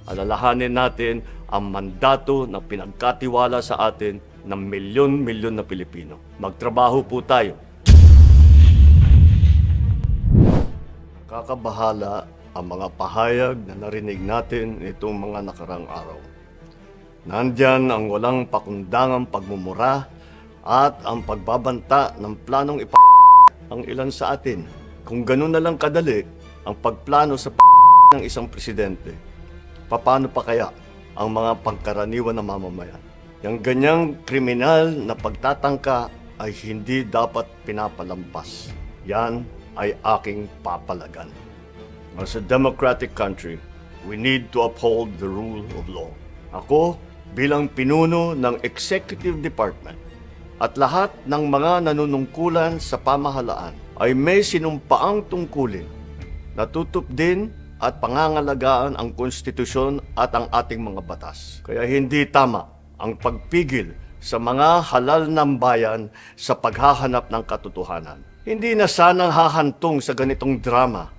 alalahanin natin ang mandato na pinagkatiwala sa atin ng milyon-milyon na Pilipino. Magtrabaho po tayo. Kakabahala ang mga pahayag na narinig natin itong mga nakarang araw. Nandyan ang walang pakundangang pagmumura at ang pagbabanta ng planong ang ilan sa atin. Kung ganun na lang kadali ang pagplano sa ng isang presidente, paano pa kaya ang mga pangkaraniwan na mamamayan? Yung ganyang kriminal na pagtatangka ay hindi dapat pinapalampas. Yan ay aking papalagan. As a democratic country, we need to uphold the rule of law. Ako, bilang pinuno ng Executive Department at lahat ng mga nanunungkulan sa pamahalaan ay may sinumpaang tungkulin na tutup din at pangangalagaan ang konstitusyon at ang ating mga batas. Kaya hindi tama ang pagpigil sa mga halal ng bayan sa paghahanap ng katotohanan. Hindi na sanang hahantong sa ganitong drama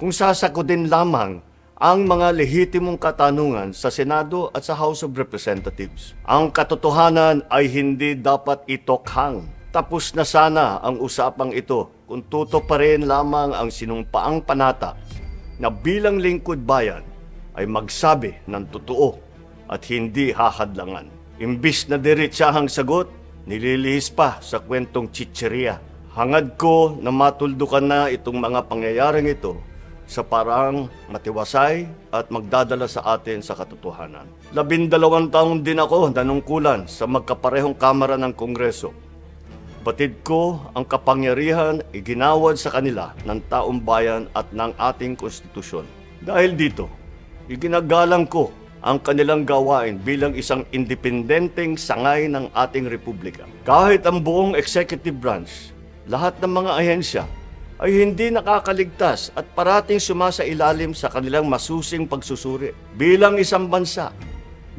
kung sasakodin lamang ang mga lehitimong katanungan sa Senado at sa House of Representatives. Ang katotohanan ay hindi dapat itokhang. Tapos na sana ang usapang ito kung tutuparin lamang ang sinumpaang panata na bilang lingkod bayan ay magsabi ng totoo at hindi hahadlangan. Imbis na diretsahang sagot, nililihis pa sa kwentong chicheria. Hangad ko na matuldukan na itong mga pangyayaring ito sa parang matiwasay at magdadala sa atin sa katotohanan. 12 taon din ako nanungkulan sa magkaparehong kamara ng Kongreso. Batid ko ang kapangyarihan iginawad sa kanila ng taong bayan at ng ating konstitusyon. Dahil dito, iginagalang ko ang kanilang gawain bilang isang independenteng sangay ng ating republika. Kahit ang buong executive branch, lahat ng mga ahensya ay hindi nakakaligtas at parating sumasailalim sa kanilang masusing pagsusuri. Bilang isang bansa,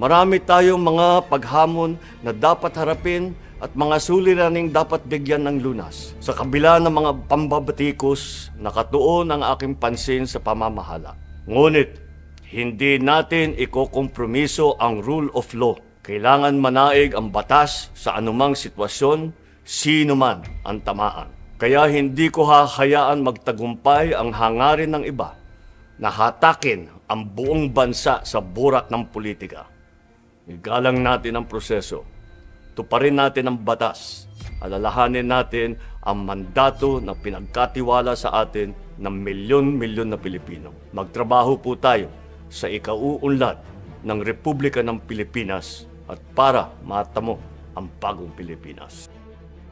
marami tayong mga paghamon na dapat harapin at mga suliraning dapat bigyan ng lunas. Sa kabila ng mga pambabatikos, nakatuon ang aking pansin sa pamamahala. Ngunit, hindi natin ikokompromiso ang rule of law. Kailangan manaig ang batas sa anumang sitwasyon, sino man ang tamaan. Kaya hindi ko hahayaan magtagumpay ang hangarin ng iba na hatakin ang buong bansa sa burak ng politika. Igalang natin ang proseso. Tuparin natin ang batas. Alalahanin natin ang mandato na pinagkatiwala sa atin ng milyon-milyon na Pilipino. Magtrabaho po tayo sa ikauunlad ng Republika ng Pilipinas at para matamo ang bagong Pilipinas.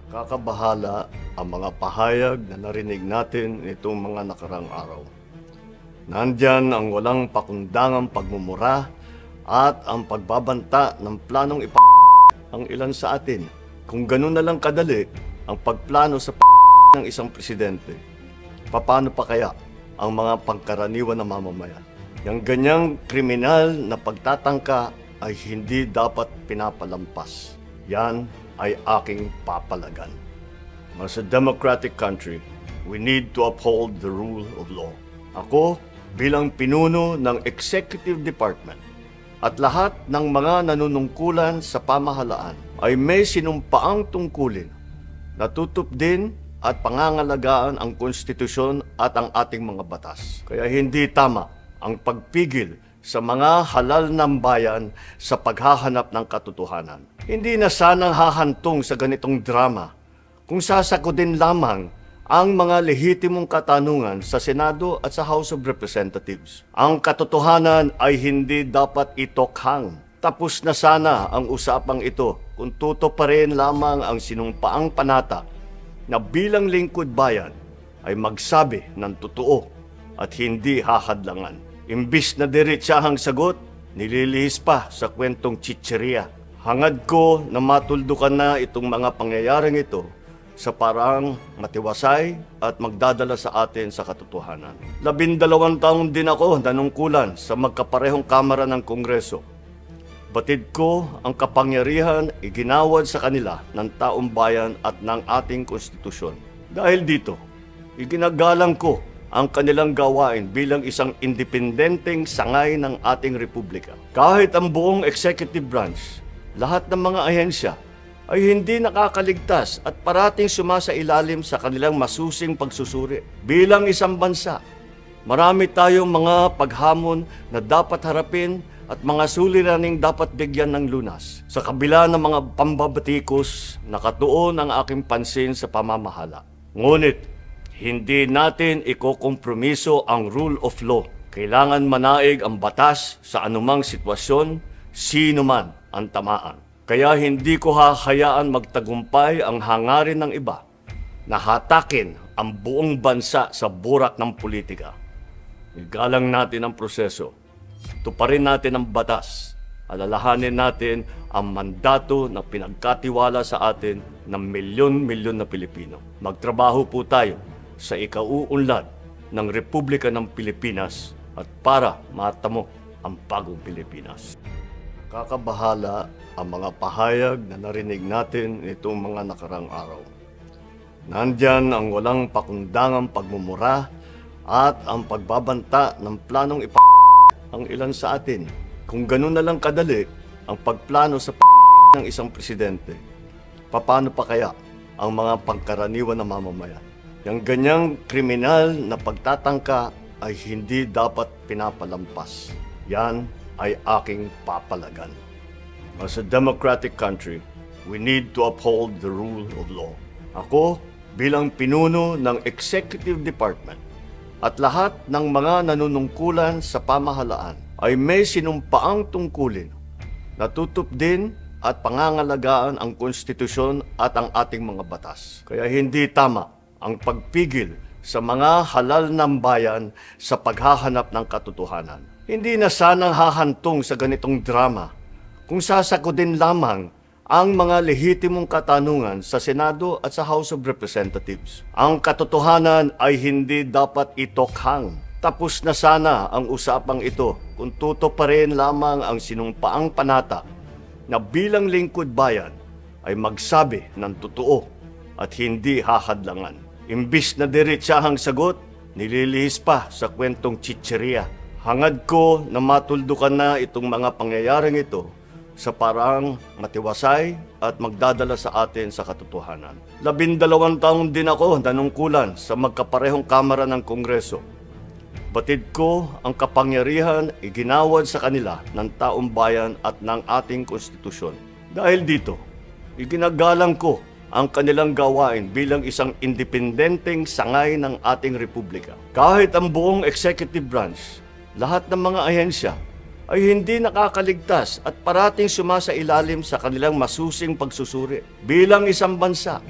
Kakabahala ang mga pahayag na narinig natin itong mga nakarang araw. Nandyan ang walang pakundangang pagmumura at ang pagbabanta ng planong ang ilan sa atin. Kung ganun na lang kadali ang pagplano sa ng isang presidente, paano pa kaya ang mga pangkaraniwan na mamamayan? Yung ganyang kriminal na pagtatangka ay hindi dapat pinapalampas. Yan ay aking papalagan. As a democratic country, we need to uphold the rule of law. Ako, bilang pinuno ng Executive Department at lahat ng mga nanunungkulan sa pamahalaan ay may sinumpaang tungkulin na tutup din at pangangalagaan ang konstitusyon at ang ating mga batas. Kaya hindi tama ang pagpigil sa mga halal ng bayan sa paghahanap ng katotohanan. Hindi na sanang hahantong sa ganitong drama kung sasakodin lamang ang mga lehitimong katanungan sa Senado at sa House of Representatives. Ang katotohanan ay hindi dapat itokhang. Tapos na sana ang usapang ito kung tutuparin lamang ang sinumpaang panata na bilang lingkod bayan ay magsabi ng totoo at hindi hahadlangan. Imbis na diretsahang sagot, nililihis pa sa kwentong chicheria. Hangad ko na matuldukan na itong mga pangyayaring ito sa parang matiwasay at magdadala sa atin sa katotohanan. 12 taon din ako nanungkulan sa magkaparehong kamara ng Kongreso. Batid ko ang kapangyarihan iginawad sa kanila ng taong bayan at ng ating konstitusyon. Dahil dito, iginagalang ko ang kanilang gawain bilang isang independenteng sangay ng ating republika. Kahit ang buong executive branch, lahat ng mga ahensya ay hindi nakakaligtas at parating sumasailalim sa kanilang masusing pagsusuri. Bilang isang bansa, marami tayong mga paghamon na dapat harapin at mga suliraning dapat bigyan ng lunas. Sa kabila ng mga pambabatikos, nakatuon ang aking pansin sa pamamahala. Ngunit, hindi natin ikokompromiso ang rule of law. Kailangan manaig ang batas sa anumang sitwasyon, sino man ang tamaan. Kaya hindi ko hahayaan magtagumpay ang hangarin ng iba na hatakin ang buong bansa sa burak ng politika. Igalang natin ang proseso. Tuparin natin ang batas. Alalahanin natin ang mandato na pinagkatiwala sa atin ng milyon-milyon na Pilipino. Magtrabaho po tayo sa ikauunlad ng Republika ng Pilipinas at para matamo ang bagong Pilipinas. Kakabahala ang mga pahayag na narinig natin itong mga nakarang araw. Nandyan ang walang pakundangang pagmumura at ang pagbabanta ng planong ang ilan sa atin. Kung ganun na lang kadali ang pagplano sa ng isang presidente, paano pa kaya ang mga pangkaraniwan na mamamayan? Yang ganyang kriminal na pagtatangka ay hindi dapat pinapalampas. Yan ay aking papalagan. As a democratic country, we need to uphold the rule of law. Ako, bilang pinuno ng Executive Department at lahat ng mga nanunungkulan sa pamahalaan ay may sinumpaang tungkulin na tutup din at pangangalagaan ang konstitusyon at ang ating mga batas. Kaya hindi tama ang pagpigil sa mga halal ng bayan sa paghahanap ng katotohanan. Hindi na sanang hahantong sa ganitong drama kung sasakodin lamang ang mga lehitimong katanungan sa Senado at sa House of Representatives. Ang katotohanan ay hindi dapat itokhang. Tapos na sana ang usapang ito kung tutuparin lamang ang sinumpaang panata na bilang lingkod bayan ay magsabi ng totoo at hindi hahadlangan. Imbis na diretsahang sagot, nililihis pa sa kwentong chicheria. Hangad ko na matuldukan na itong mga pangyayaring ito sa parang matiwasay at magdadala sa atin sa katotohanan. 12 taon din ako nanungkulan sa magkaparehong kamara ng Kongreso. Batid ko ang kapangyarihan iginawad sa kanila ng taong bayan at ng ating konstitusyon. Dahil dito, iginagalang ko ang kanilang gawain bilang isang independenteng sangay ng ating republika. Kahit ang buong executive branch, lahat ng mga ahensya ay hindi nakakaligtas at parating sumasailalim sa kanilang masusing pagsusuri. Bilang isang bansa,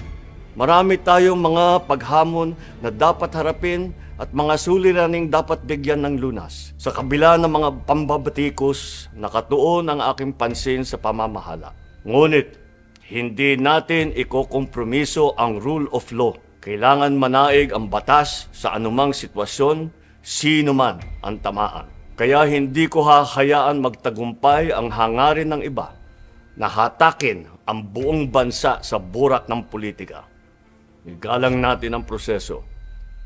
marami tayong mga paghamon na dapat harapin at mga suliraning dapat bigyan ng lunas. Sa kabila ng mga pambabatikos, nakatuon ang aking pansin sa pamamahala. Ngunit, hindi natin ikokompromiso ang rule of law. Kailangan manaig ang batas sa anumang sitwasyon, sino man ang tamaan. Kaya hindi ko hahayaan magtagumpay ang hangarin ng iba na hatakin ang buong bansa sa burak ng politika. Igalang natin ang proseso.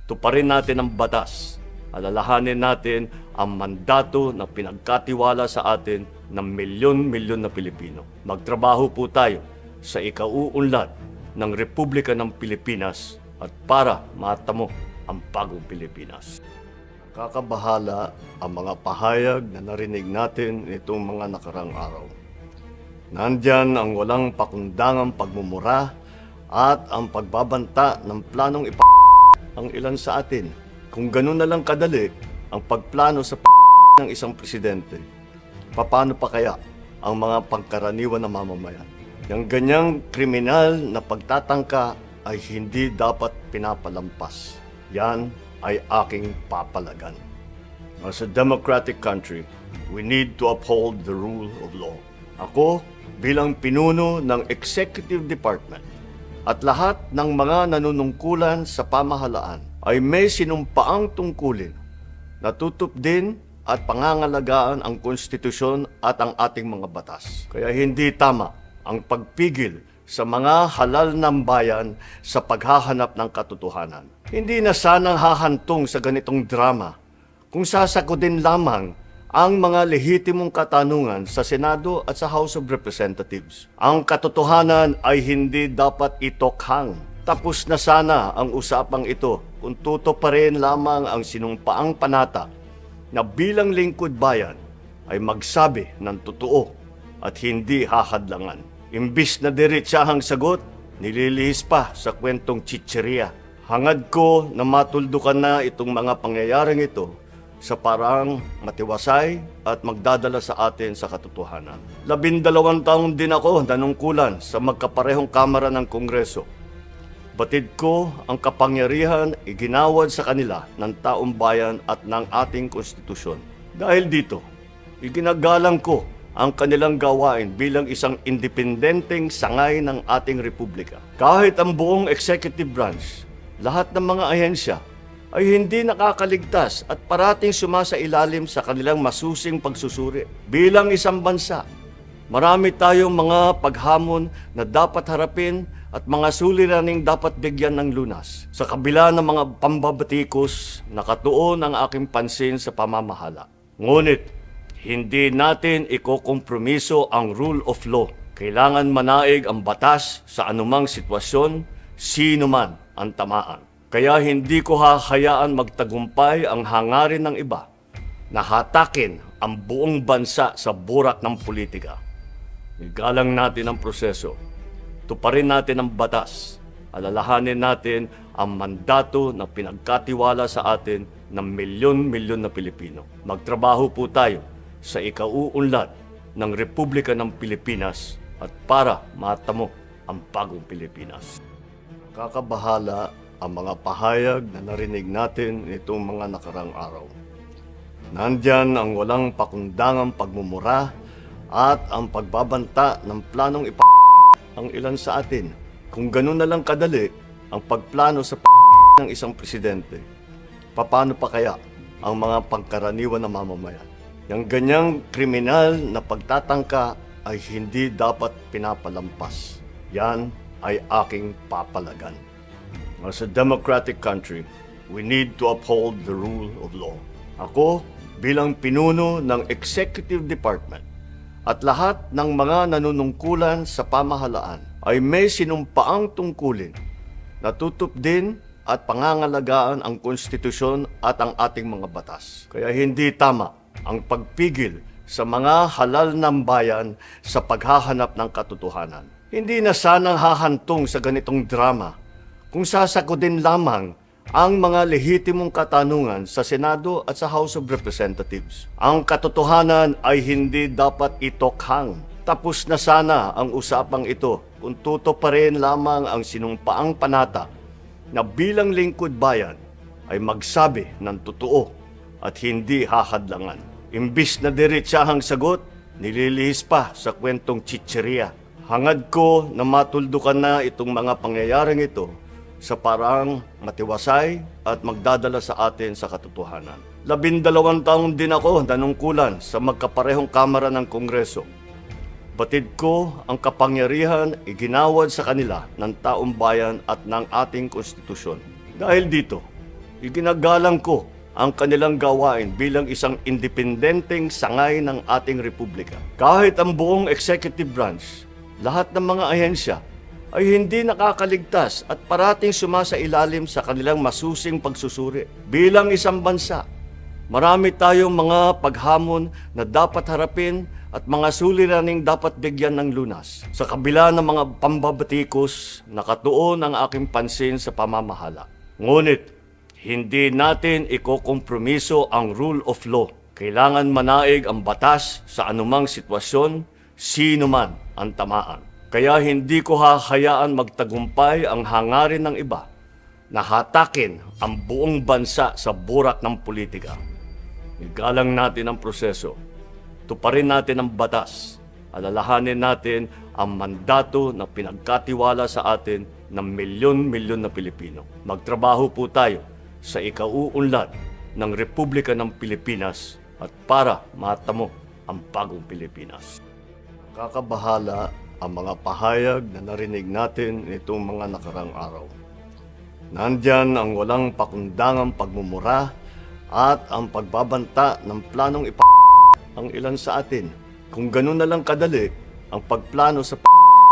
Tuparin natin ang batas. Alalahanin natin ang mandato na pinagkatiwala sa atin ng milyon-milyon na Pilipino. Magtrabaho po tayo sa ikauunlad ng Republika ng Pilipinas at para matamo ang bagong Pilipinas. Kakabahala ang mga pahayag na narinig natin itong mga nakarang araw. Nandyan ang walang pakundangang pagmumura at ang pagbabanta ng planong ang ilan sa atin. Kung ganun na lang kadali ang pagplano sa ng isang presidente, paano pa kaya ang mga pangkaraniwan na mamamayan? Yang ganyang kriminal na pagtatangka ay hindi dapat pinapalampas. Yan ay aking papalagan. As a democratic country, we need to uphold the rule of law. Ako, bilang pinuno ng Executive Department at lahat ng mga nanunungkulan sa pamahalaan ay may sinumpaang tungkulin na tutup din at pangangalagaan ang konstitusyon at ang ating mga batas. Kaya hindi tama ang pagpigil sa mga halal ng bayan sa paghahanap ng katotohanan. Hindi na sanang hahantong sa ganitong drama kung sasagutin lamang ang mga lehitimong katanungan sa Senado at sa House of Representatives. Ang katotohanan ay hindi dapat itokhang. Tapos na sana ang usapang ito kung tutuparin lamang ang sinumpaang panata na bilang lingkod bayan ay magsabi ng totoo at hindi hahadlangan. Imbis na diretsahang sagot, nililihis pa sa kwentong chicheria. Hangad ko na matuldukan na itong mga pangyayaring ito sa parang matiwasay at magdadala sa atin sa katotohanan. 12 taon din ako nanungkulan sa magkaparehong kamara ng Kongreso. Batid ko ang kapangyarihan iginawad sa kanila ng taong bayan at ng ating konstitusyon. Dahil dito, iginagalang ko ang kanilang gawain bilang isang independenteng sangay ng ating republika. Kahit ang buong executive branch, lahat ng mga ahensya ay hindi nakakaligtas at parating sumasailalim sa kanilang masusing pagsusuri. Bilang isang bansa, marami tayong mga paghamon na dapat harapin at mga suliraning dapat bigyan ng lunas. Sa kabila ng mga pambabatikos, nakatuon ang aking pansin sa pamamahala. Ngunit, hindi natin ikokompromiso ang rule of law. Kailangan manaig ang batas sa anumang sitwasyon, sino man ang tamaan. Kaya hindi ko hahayaan magtagumpay ang hangarin ng iba na hatakin ang buong bansa sa burak ng politika. Igalang natin ang proseso. Tuparin natin ang batas. Alalahanin natin ang mandato na pinagkatiwala sa atin ng milyon-milyon na Pilipino. Magtrabaho po tayo sa ikauunlad ng Republika ng Pilipinas at para matamo ang bagong Pilipinas. Kakabahala ang mga pahayag na narinig natin nitong mga nakarang araw. Nandyan ang walang pakundangang pagmumura at ang pagbabanta ng planong ang ilan sa atin. Kung ganun na lang kadali ang pagplano sa ng isang presidente, paano pa kaya ang mga pangkaraniwan na mamamayan? Yang ganyang kriminal na pagtatangka ay hindi dapat pinapalampas. Yan ay aking papalagan. As a democratic country, we need to uphold the rule of law. Ako, bilang pinuno ng Executive Department at lahat ng mga nanunungkulan sa pamahalaan ay may sinumpaang tungkulin na tutup din at pangangalagaan ang konstitusyon at ang ating mga batas. Kaya hindi tama ang pagpigil sa mga halal ng bayan sa paghahanap ng katotohanan. Hindi na sanang hahantong sa ganitong drama kung sasagutin lamang ang mga lehitimong katanungan sa Senado at sa House of Representatives. Ang katotohanan ay hindi dapat itokhang. Tapos na sana ang usapang ito kung tutuparin lamang ang sinumpaang panata na bilang lingkod bayan ay magsabi ng totoo at hindi hahadlangan. Imbis na diretsahang sagot, nililihis pa sa kwentong chicheria. Hangad ko na matuldukan na itong mga pangyayaring ito sa parang matiwasay at magdadala sa atin sa katotohanan. 12 taon din ako nanungkulan sa magkaparehong kamara ng Kongreso. Batid ko ang kapangyarihan iginawad sa kanila ng taong bayan at ng ating konstitusyon. Dahil dito, iginagalang ko ang kanilang gawain bilang isang independenteng sangay ng ating republika. Kahit ang buong executive branch, lahat ng mga ahensya ay hindi nakakaligtas at parating sumasailalim sa kanilang masusing pagsusuri. Bilang isang bansa, marami tayong mga paghamon na dapat harapin at mga suliraning dapat bigyan ng lunas. Sa kabila ng mga pambabatikos, nakatuon ang aking pansin sa pamamahala. Ngunit, hindi natin ikokompromiso ang rule of law. Kailangan manaig ang batas sa anumang sitwasyon, sino man ang tamaan. Kaya hindi ko hahayaan magtagumpay ang hangarin ng iba na hatakin ang buong bansa sa burak ng politika. Igalang natin ang proseso. Tuparin natin ang batas. Alalahanin natin ang mandato na pinagkatiwala sa atin ng milyon-milyon na Pilipino. Magtrabaho po tayo sa ikauunlad ng Republika ng Pilipinas at para matamo ang bagong Pilipinas. Kakabahala ang mga pahayag na narinig natin nitong mga nakarang araw. Nandyan ang walang pakundangang pagmumura at ang pagbabanta ng planong ang ilan sa atin. Kung ganun na lang kadali ang pagplano sa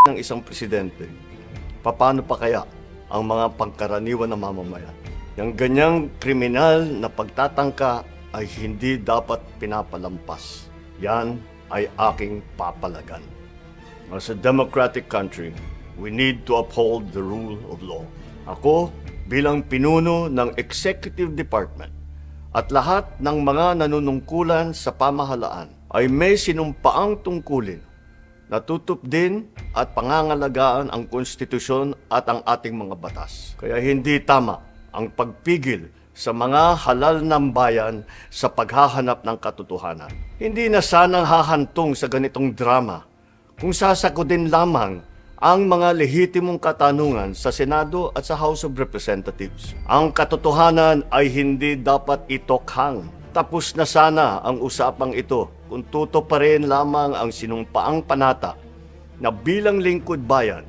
ng isang presidente, paano pa kaya ang mga pangkaraniwan na mamamayan? Yung ganyang kriminal na pagtatangka ay hindi dapat pinapalampas. Yan ay aking papalagan. As a democratic country, we need to uphold the rule of law. Ako, bilang pinuno ng Executive Department at lahat ng mga nanunungkulan sa pamahalaan ay may sinumpaang tungkulin na tutupdin at pangangalagaan ang konstitusyon at ang ating mga batas. Kaya hindi tama ang pagpigil sa mga halal ng bayan sa paghahanap ng katotohanan. Hindi na sanang hahantong sa ganitong drama kung sasagutin lamang ang mga lehitimong katanungan sa Senado at sa House of Representatives. Ang katotohanan ay hindi dapat itokhang. Tapos na sana ang usapang ito kung tutuparin lamang ang sinumpaang panata na bilang lingkod bayan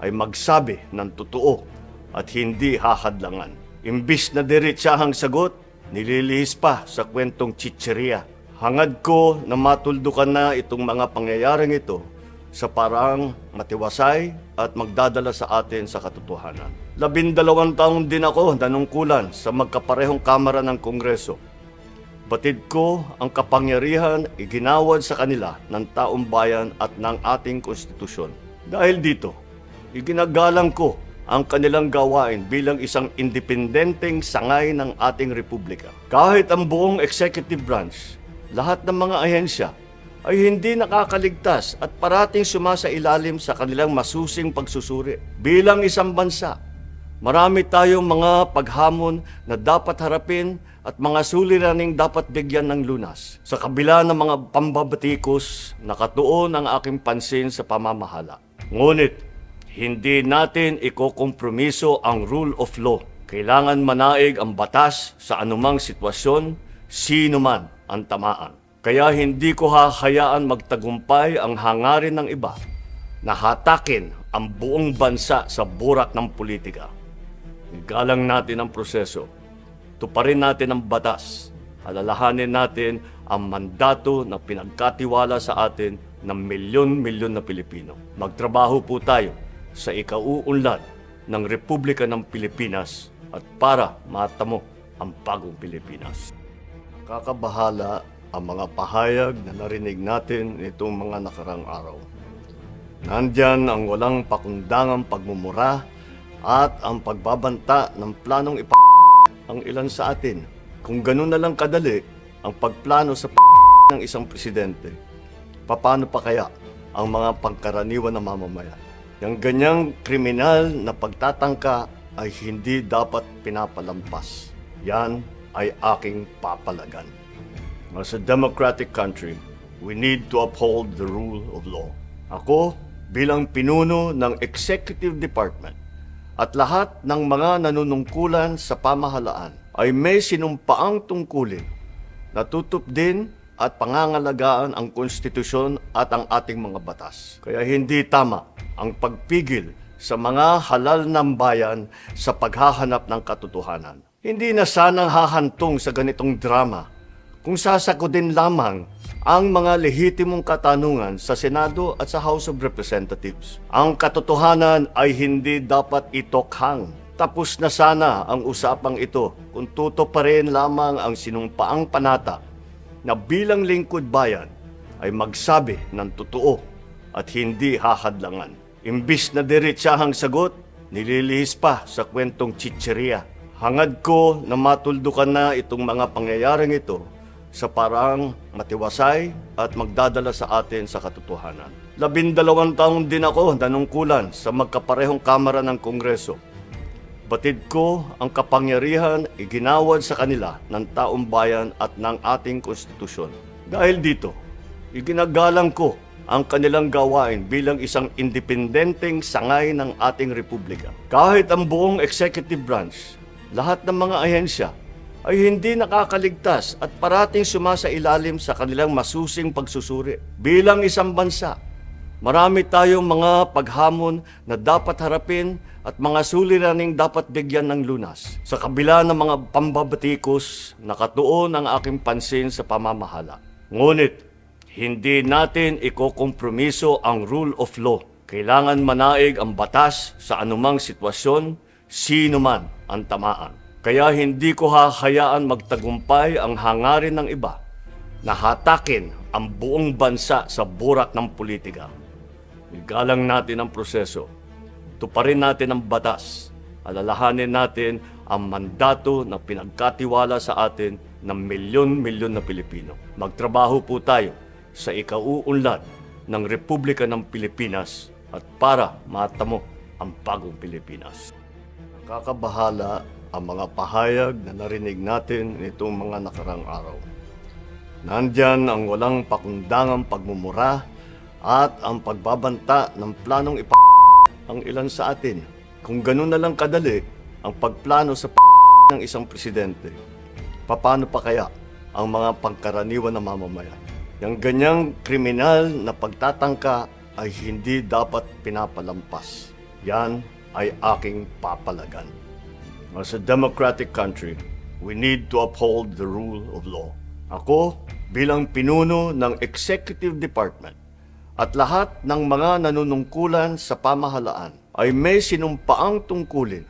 ay magsabi ng totoo at hindi hahadlangan. Imbis na diretsahang sagot, nililihis pa sa kwentong chicheria. Hangad ko na matuldukan na itong mga pangyayaring ito sa parang matiwasay at magdadala sa atin sa katotohanan. 12 taon din ako nanungkulan sa magkaparehong kamara ng Kongreso. Batid ko ang kapangyarihan iginawad sa kanila ng taong bayan at ng ating konstitusyon. Dahil dito, iginagalang ko ang kanilang gawain bilang isang independenteng sangay ng ating republika. Kahit ang buong executive branch, lahat ng mga ahensya ay hindi nakakaligtas at parating sumasailalim sa kanilang masusing pagsusuri. Bilang isang bansa, marami tayong mga paghamon na dapat harapin at mga suliraning dapat bigyan ng lunas. Sa kabila ng mga pambabatikos, nakatuon ang aking pansin sa pamamahala. Ngunit, hindi natin ikokompromiso ang rule of law. Kailangan manaig ang batas sa anumang sitwasyon, sino man ang tamaan. Kaya hindi ko hahayaan magtagumpay ang hangarin ng iba na hatakin ang buong bansa sa burak ng politika. Igalang natin ang proseso. Tuparin natin ang batas. Alalahanin natin ang mandato na pinagkatiwala sa atin ng milyon-milyon na Pilipino. Magtrabaho po tayo sa ikauunlad ng Republika ng Pilipinas at para matamo ang bagong Pilipinas. Kakabahala ang mga pahayag na narinig natin nitong mga nakarang araw. Nandyan ang walang pakundangang pagmumura at ang pagbabanta ng planong ang ilan sa atin. Kung ganun na lang kadali ang pagplano sa ng isang presidente, paano pa kaya ang mga pangkaraniwan na mamamayan? Yung ganyang kriminal na pagtatangka ay hindi dapat pinapalampas. Yan ay aking papalagan. As a democratic country, we need to uphold the rule of law. Ako, bilang pinuno ng Executive Department at lahat ng mga nanunungkulan sa pamahalaan ay may sinumpaang tungkulin na tutupdin at pangangalagaan ang konstitusyon at ang ating mga batas. Kaya hindi tama ang pagpigil sa mga halal ng bayan sa paghahanap ng katotohanan. Hindi na sanang hahantong sa ganitong drama kung sasagutin lamang ang mga lehitimong katanungan sa Senado at sa House of Representatives. Ang katotohanan ay hindi dapat itokhang. Tapos na sana ang usapang ito kung tutuparin lamang ang sinumpaang panata na bilang lingkod bayan ay magsabi ng totoo at hindi hahadlangan. Imbis na diretsahang sagot, nililihis pa sa kwentong chicheria. Hangad ko na matuldukan na itong mga pangyayaring ito sa parang matiwasay at magdadala sa atin sa katotohanan. 12 taon din ako nanungkulan sa magkaparehong kamara ng Kongreso. Batid ko ang kapangyarihan iginawad sa kanila ng taong bayan at ng ating konstitusyon. Dahil dito, iginagalang ko ang kanilang gawain bilang isang independenteng sangay ng ating republika. Kahit ang buong executive branch, lahat ng mga ahensya ay hindi nakakaligtas at parating sumasailalim sa kanilang masusing pagsusuri. Bilang isang bansa, marami tayong mga paghamon na dapat harapin at mga suliraning dapat bigyan ng lunas. Sa kabila ng mga pambabatikos, nakatuon ang aking pansin sa pamamahala. Ngunit, hindi natin ikokompromiso ang rule of law. Kailangan manaig ang batas sa anumang sitwasyon, sino man ang tamaan. Kaya hindi ko hahayaan magtagumpay ang hangarin ng iba na hatakin ang buong bansa sa burak ng politika. Igalang natin ang proseso. Tuparin natin ang batas. Alalahanin natin ang mandato na pinagkatiwala sa atin ng milyon-milyon na Pilipino. Magtrabaho po tayo sa ikauunlad ng Republika ng Pilipinas at para matamo ang bagong Pilipinas. Nakakabahala ang mga pahayag na narinig natin nitong mga nakarang araw. Nandyan ang walang pakundangang pagmumura at ang pagbabanta ng planong ang ilan sa atin. Kung ganun na lang kadali ang pagplano sa ng isang presidente, paano pa kaya ang mga pangkaraniwan na mamamayan? Yang ganyang kriminal na pagtatangka ay hindi dapat pinapalampas. Yan ay aking papalagan. As a democratic country, we need to uphold the rule of law. Ako, bilang pinuno ng Executive Department at lahat ng mga nanunungkulan sa pamahalaan ay may sinumpaang tungkulin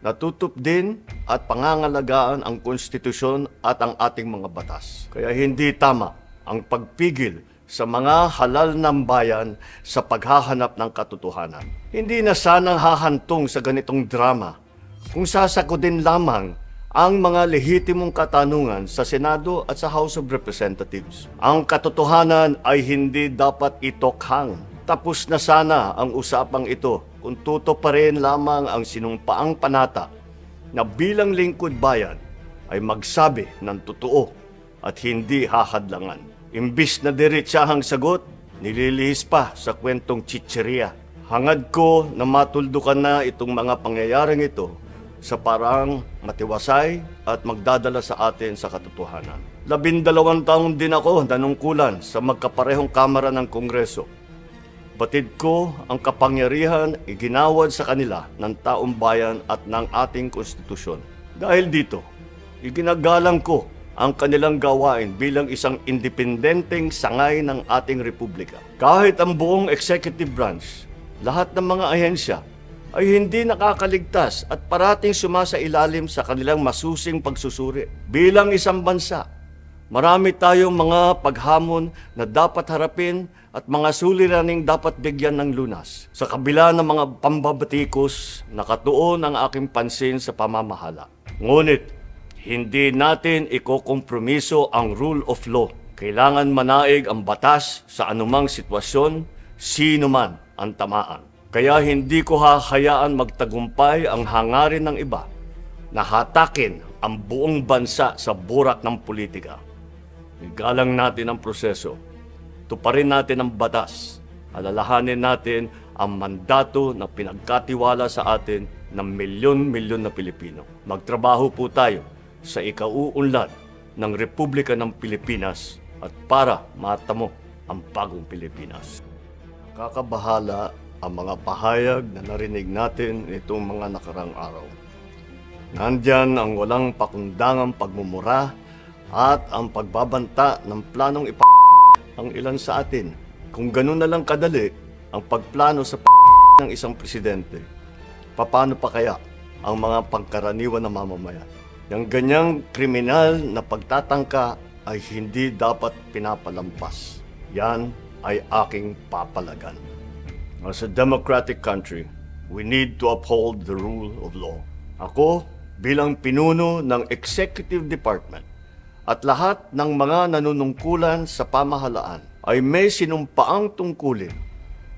na tutupdin at pangangalagaan ang konstitusyon at ang ating mga batas. Kaya hindi tama ang pagpigil sa mga halal ng bayan sa paghahanap ng katotohanan. Hindi na sanang hahantong sa ganitong drama kung sasakodin lamang ang mga lehitimong katanungan sa Senado at sa House of Representatives. Ang katotohanan ay hindi dapat itokhang. Tapos na sana ang usapang ito kung tutuparin lamang ang sinumpaang panata na bilang lingkod bayan ay magsabi ng totoo at hindi hahadlangan. Imbis na diretsahang sagot, nililihis pa sa kwentong chicheria. Hangad ko na matuldukan na itong mga pangyayaring ito sa parang matiwasay at magdadala sa atin sa katotohanan. 12 taon din ako nanungkulan sa magkaparehong kamara ng Kongreso. Batid ko ang kapangyarihan iginawad sa kanila ng taong bayan at ng ating konstitusyon. Dahil dito, iginagalang ko ang kanilang gawain bilang isang independenteng sangay ng ating republika. Kahit ang buong executive branch, lahat ng mga ahensya ay hindi nakakaligtas at parating sumasailalim sa kanilang masusing pagsusuri. Bilang isang bansa, marami tayong mga paghamon na dapat harapin at mga suliraning dapat bigyan ng lunas. Sa kabila ng mga pambabatikos, nakatuon ang aking pansin sa pamamahala. Ngunit, hindi natin ikokompromiso ang rule of law. Kailangan manaig ang batas sa anumang sitwasyon, sino man ang tamaan. Kaya hindi ko hahayaan magtagumpay ang hangarin ng iba na hatakin ang buong bansa sa burak ng politika. Igalang natin ang proseso. Tuparin natin ang batas. Alalahanin natin ang mandato na pinagkatiwala sa atin ng milyon-milyon na Pilipino. Magtrabaho po tayo sa ikauunlad ng Republika ng Pilipinas at para matamo ang bagong Pilipinas. Kakabahala ang mga pahayag na narinig natin itong mga nakarang araw. Nandyan ang walang pakundangang pagmumura at ang pagbabanta ng planong ang ilan sa atin. Kung ganun na lang kadali ang pagplano sa ng isang presidente, paano pa kaya ang mga pangkaraniwan na mamamayan? Yang ganyang kriminal na pagtatangka ay hindi dapat pinapalampas. Yan ay aking papalagan. As a democratic country, we need to uphold the rule of law. Ako, bilang pinuno ng Executive Department at lahat ng mga nanunungkulan sa pamahalaan ay may sinumpaang tungkulin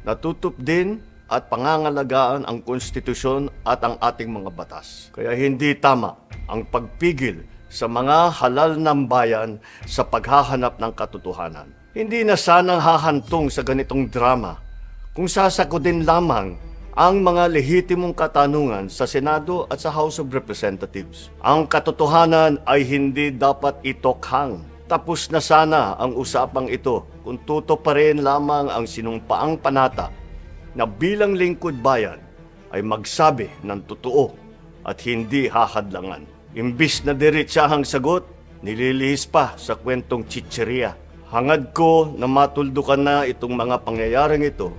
na tutupdin at pangangalagaan ang konstitusyon at ang ating mga batas. Kaya hindi tama ang pagpigil sa mga halal ng bayan sa paghahanap ng katotohanan. Hindi na sanang hahantong sa ganitong drama kung sasakodin lamang ang mga lehitimong katanungan sa Senado at sa House of Representatives. Ang katotohanan ay hindi dapat itokhang. Tapos na sana ang usapang ito kung tutuparin lamang ang sinumpaang panata na bilang lingkod bayan ay magsabi ng totoo at hindi hahadlangan. Imbis na diretsahang sagot, nililihis pa sa kwentong chicheria. Hangad ko na matuldukan na itong mga pangyayaring ito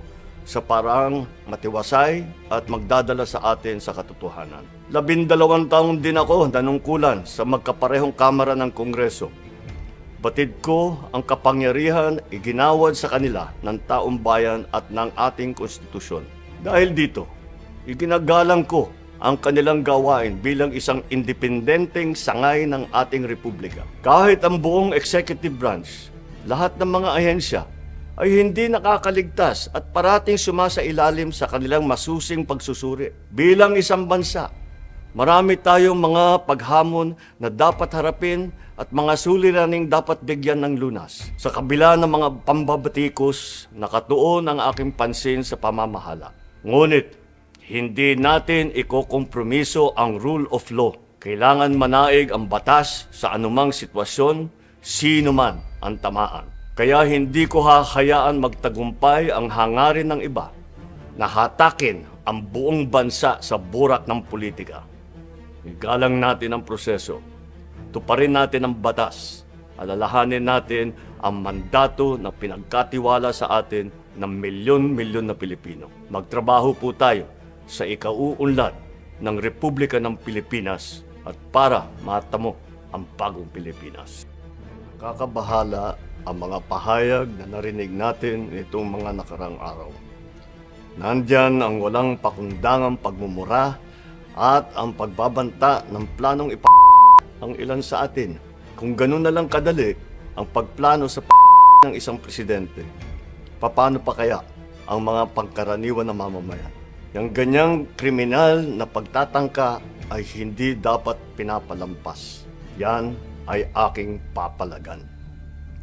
sa parang matiwasay at magdadala sa atin sa katotohanan. 12 taon din ako nanungkulan sa magkaparehong kamara ng Kongreso. Batid ko ang kapangyarihan iginawad sa kanila ng taong bayan at ng ating konstitusyon. Dahil dito, iginagalang ko ang kanilang gawain bilang isang independenteng sangay ng ating republika. Kahit ang buong executive branch, lahat ng mga ahensya ay hindi nakakaligtas at parating sumasailalim sa kanilang masusing pagsusuri. Bilang isang bansa, marami tayong mga paghamon na dapat harapin at mga suliraning dapat bigyan ng lunas. Sa kabila ng mga pambabatikos, nakatuon ang aking pansin sa pamamahala. Ngunit, hindi natin ikokompromiso ang rule of law. Kailangan manaig ang batas sa anumang sitwasyon, sino man ang tamaan. Kaya hindi ko hahayaan magtagumpay ang hangarin ng iba na hatakin ang buong bansa sa burak ng politika. Igalang natin ang proseso. Tuparin natin ang batas. Alalahanin natin ang mandato na pinagkatiwala sa atin ng milyon-milyon na Pilipino. Magtrabaho po tayo sa ikauunlad ng Republika ng Pilipinas at para matamo ang bagong Pilipinas. Kakabahala ang mga pahayag na narinig natin itong mga nakarang araw. Nandyan ang walang pakundangang pagmumura at ang pagbabanta ng planong ang ilan sa atin. Kung ganun na lang kadali ang pagplano sa ng isang presidente, paano pa kaya ang mga pangkaraniwan na mamamayan? Yang ganyang kriminal na pagtatangka ay hindi dapat pinapalampas. Yan ay aking papalagan.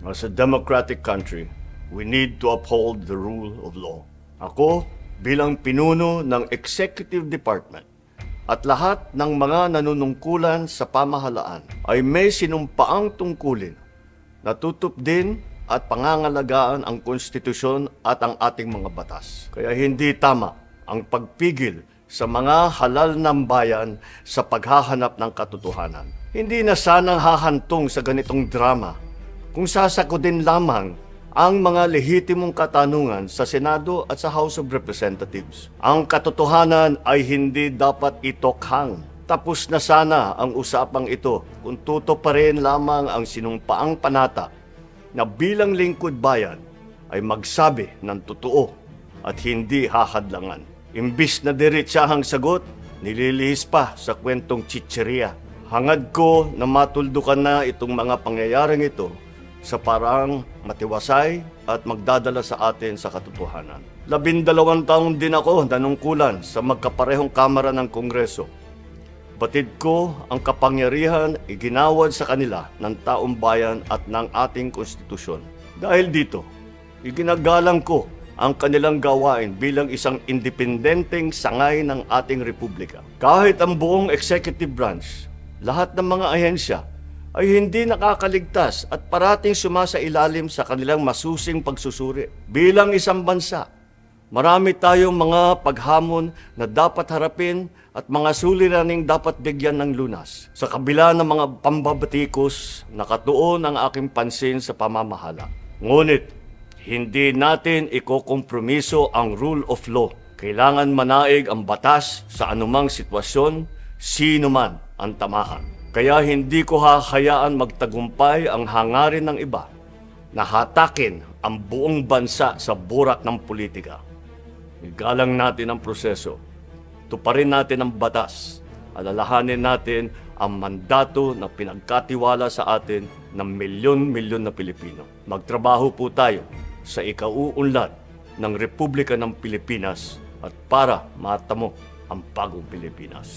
As a democratic country, we need to uphold the rule of law. Ako, bilang pinuno ng Executive Department at lahat ng mga nanunungkulan sa pamahalaan ay may sinumpaang tungkulin na tutup din at pangangalagaan ang konstitusyon at ang ating mga batas. Kaya hindi tama ang pagpigil sa mga halal ng bayan sa paghahanap ng katotohanan. Hindi na sanang hahantong sa ganitong drama kung sasakutin lamang ang mga lehitimong katanungan sa Senado at sa House of Representatives. Ang katotohanan ay hindi dapat itokhang. Tapos na sana ang usapang ito kung tutuparin lamang ang sinumpaang panata na bilang lingkod bayan ay magsabi ng totoo at hindi hahadlangan. Imbis na diretsahang sagot, nililihis pa sa kwentong chicheria. Hangad ko na matuldukan na itong mga pangyayaring ito sa parang matiwasay at magdadala sa atin sa katotohanan. 12 taon din ako nanungkulan sa magkaparehong kamara ng Kongreso. Batid ko ang kapangyarihan iginawad sa kanila ng taong bayan at ng ating konstitusyon. Dahil dito, iginagalang ko ang kanilang gawain bilang isang independenteng sangay ng ating republika. Kahit ang buong executive branch, lahat ng mga ahensya ay hindi nakakaligtas at parating sumasailalim sa kanilang masusing pagsusuri. Bilang isang bansa, marami tayong mga paghamon na dapat harapin at mga suliraning dapat bigyan ng lunas. Sa kabila ng mga pambabatikos, nakatuon ang aking pansin sa pamamahala. Ngunit, hindi natin ikokompromiso ang rule of law. Kailangan manaig ang batas sa anumang sitwasyon, sino man ang tamaan. Kaya hindi ko hahayaan magtagumpay ang hangarin ng iba na hatakin ang buong bansa sa burak ng politika. Igalang natin ang proseso. Tuparin natin ang batas. Alalahanin natin ang mandato na pinagkatiwala sa atin ng milyon-milyon na Pilipino. Magtrabaho po tayo sa ikauunlad ng Republika ng Pilipinas at para matamo ang bagong Pilipinas.